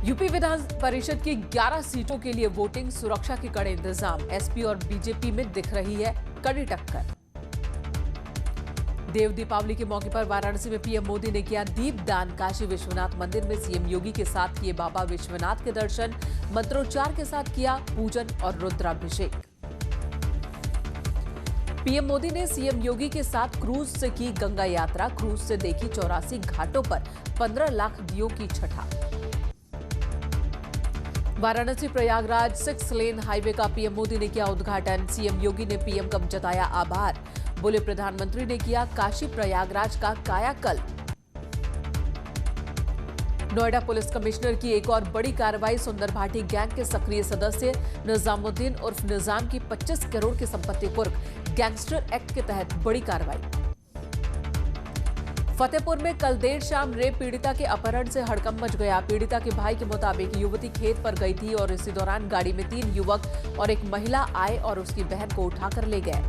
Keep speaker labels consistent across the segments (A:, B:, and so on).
A: UP Vidhan Parishad की 11 सीटों के लिए वोटिंग, सुरक्षा के कड़े इंतजाम। एसपी और बीजेपी में दिख रही है कड़ी टक्कर। देव दीपावली के मौके पर वाराणसी में पीएम मोदी ने किया दीपदान। काशी विश्वनाथ मंदिर में सीएम योगी के साथ किए बाबा विश्वनाथ के दर्शन। मंत्रोच्चार के साथ किया पूजन और रुद्राभिषेक। पीएम मोदी ने सीएम योगी के साथ क्रूज से की गंगा यात्रा। क्रूज से देखी 84 घाटों पर 15 लाख दियों की छठा। वाराणसी प्रयागराज 6 लेन हाईवे का पीएम मोदी ने किया उद्घाटन। सीएम योगी ने पीएम का जताया आभार। बोले प्रधानमंत्री ने किया काशी प्रयागराज का कायाकल्प। नोएडा पुलिस कमिश्नर की एक और बड़ी कार्रवाई। सुंदर भाटी गैंग के सक्रिय सदस्य निजामुद्दीन उर्फ निजाम की 25 करोड़ की संपत्ति कुर्क। गैंगस्टर एक्ट के तहत बड़ी कार्रवाई। फतेहपुर में कल देर शाम रेप पीड़िता के अपहरण से हड़कंप मच गया। पीड़िता के भाई के मुताबिक युवती खेत पर गई थी और इसी दौरान गाड़ी में 3 युवक और एक महिला आए और उसकी बहन को उठाकर ले गए।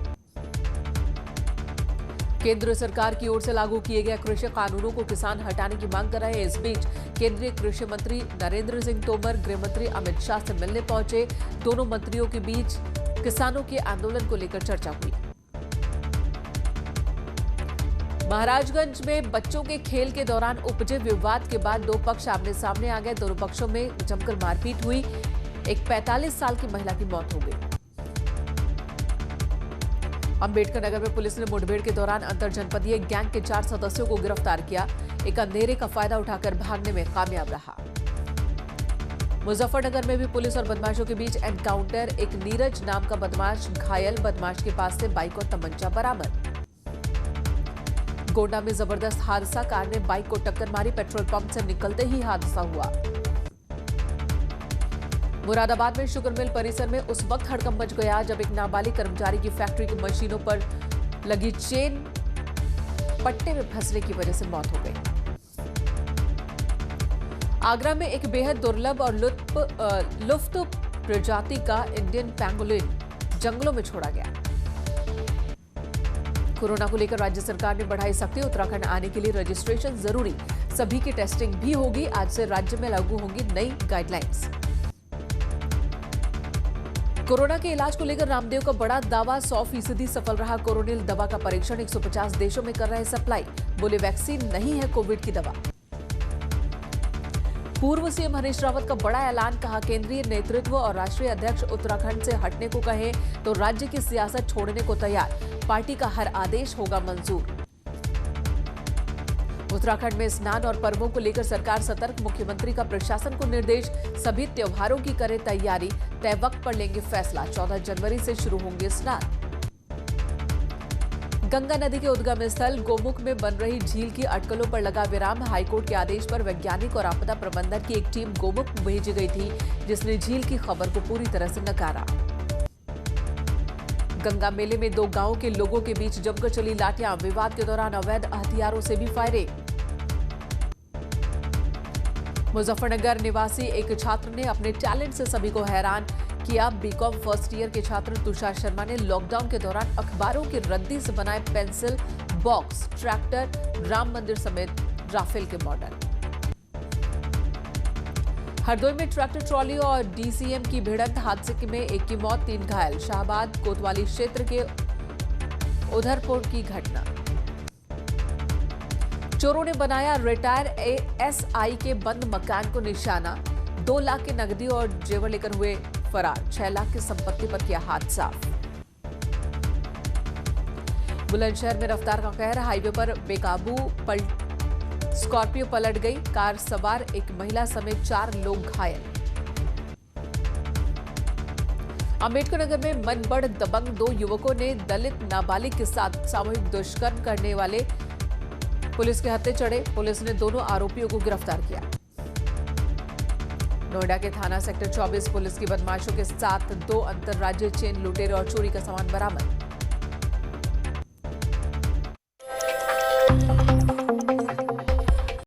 A: केंद्र सरकार की ओर से लागू किए गए कृषि कानूनों को किसान हटाने की मांग कर रहे हैं। इस बीच केंद्रीय कृषि मंत्री नरेंद्र सिंह तोमर गृह मंत्री अमित शाह से मिलने पहुंचे। दोनों मंत्रियों के बीच किसानों के आंदोलन को लेकर चर्चा हुई। महाराजगंज में बच्चों के खेल के दौरान उपजे विवाद के बाद 2 पक्ष आमने सामने आ गए। दोनों पक्षों में जमकर मारपीट हुई। एक 45 साल की महिला की मौत हो गई। अंबेडकर नगर में पुलिस ने मुठभेड़ के दौरान अंतर जनपदीय गैंग के 4 सदस्यों को गिरफ्तार किया। एक अंधेरे का फायदा उठाकर भागने में कामयाब रहा। मुजफ्फरनगर में भी पुलिस और बदमाशों के बीच एनकाउंटर। एक नीरज नाम का बदमाश घायल। बदमाश के पास से बाइक और तमंचा बरामद। गोंडा में जबरदस्त हादसा। कार ने बाइक को टक्कर मारी। पेट्रोल पंप से निकलते ही हादसा हुआ। मुरादाबाद में शुगर मिल परिसर में उस वक्त हड़कंप मच गया जब एक नाबालिग कर्मचारी की फैक्ट्री की मशीनों पर लगी चेन पट्टे में फंसने की वजह से मौत हो गई। आगरा में एक बेहद दुर्लभ और लुप्त प्रजाति का इंडियन पैंगोलिन जंगलों में छोड़ा गया। कोरोना को लेकर राज्य सरकार ने बढ़ाई सख्ती। उत्तराखंड आने के लिए रजिस्ट्रेशन जरूरी। सभी की टेस्टिंग भी होगी। आज से राज्य में लागू होंगी नई गाइडलाइंस। कोरोना के इलाज को लेकर रामदेव का बड़ा दावा। 100% सफल रहा। कोरोनिल दवा का परीक्षण 150 देशों में कर रहे सप्लाई। बोले वैक्सीन नहीं है कोविड की दवा। पूर्व सीएम हरीश रावत का बड़ा ऐलान। कहा केंद्रीय नेतृत्व और राष्ट्रीय अध्यक्ष उत्तराखंड से हटने को कहे तो राज्य की सियासत छोड़ने को तैयार। पार्टी का हर आदेश होगा मंजूर। उत्तराखंड में स्नान और पर्वों को लेकर सरकार सतर्क। मुख्यमंत्री का प्रशासन को निर्देश। सभी त्योहारों की करें तैयारी। तय वक्त पर लेंगे फैसला। 14 जनवरी से शुरू होंगे स्नान। गंगा नदी के उद्गम स्थल गोमुख में बन रही झील की अटकलों पर लगा विराम। हाईकोर्ट के आदेश पर वैज्ञानिक और आपदा प्रबंधन की एक टीम गोमुख भेजी गई थी जिसने झील की खबर को पूरी तरह से नकारा। गंगा मेले में 2 गांवों के लोगों के बीच जमकर चली लाठियां। विवाद के दौरान अवैध हथियारों से भी फायरिंग। मुजफ्फरनगर निवासी एक छात्र ने अपने टैलेंट से सभी को हैरान किया। बीकॉम फर्स्ट ईयर के छात्र तुषार शर्मा ने लॉकडाउन के दौरान अखबारों की रद्दी से बनाए पेंसिल बॉक्स, ट्रैक्टर, राम मंदिर समेत राफेल के मॉडल। हरदोई में ट्रैक्टर ट्रॉली और डीसीएम की भिड़ंत। हादसे में एक की मौत, 3 घायल। शाहबाद कोतवाली क्षेत्र के उधरपुर की घटना। चोरों ने बनाया रिटायर एएसआई के बंद मकान को निशाना। 2 लाख की नकदी और जेवर लेकर हुए फरार। 6 लाख की संपत्ति पर किया हाथ साफ। बुलंदशहर में रफ्तार का कहर। हाईवे पर बेकाबू स्कॉर्पियो पलट गई। कार सवार एक महिला समेत 4 लोग घायल। अंबेडकर नगर में मनबढ़ दबंग 2 युवकों ने दलित नाबालिग के साथ सामूहिक दुष्कर्म करने वाले पुलिस के हत्थे चढ़े। पुलिस ने दोनों आरोपियों को गिरफ्तार किया। नोएडा के थाना सेक्टर 24 पुलिस की बदमाशों के साथ 2 अंतर्राज्यीय चेन लुटेरे और चोरी का सामान बरामद।